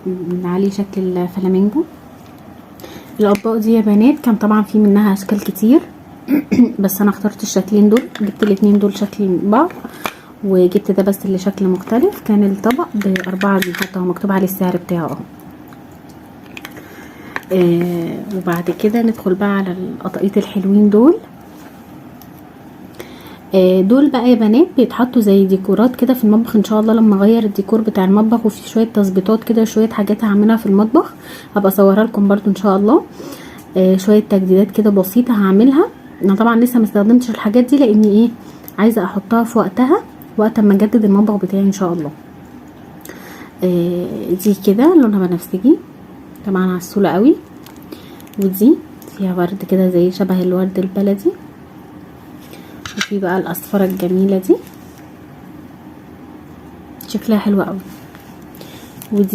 من عليه شكل فلامينجو. الاطباق دي يا بنات كان طبعا في منها اشكال كتير بس انا اخترت الشكلين دول، جبت الاتنين دول شكل بعض وجبت ده بس اللي شكل مختلف. كان الطبق ب4 جنيه، حتى هو مكتوب عليه السعر بتاعه اهو. وبعد كده ندخل بقى على القطاقيط الحلوين دول. دول بقى يا بنات بيتحطوا زي ديكورات كده في المطبخ ان شاء الله. لما اغير الديكور بتاع المطبخ وفي شويه تظبيطات كده، شويه حاجات هعملها في المطبخ هبقى اصورها لكم برضو ان شاء الله. شويه تجديدات كده بسيطه هعملها. انا طبعا لسه ما استخدمتش الحاجات دي لاني ايه عايزه احطها في وقتها، وقت ما اجدد المطبخ بتاعي ان شاء الله. دي كده لونها بنفسجي طبعا عسوله قوي، ودي فيها ورد كده زي شبه الورد البلدي، وفي بقى الاصفره الجميله دي شكلها حلو قوي.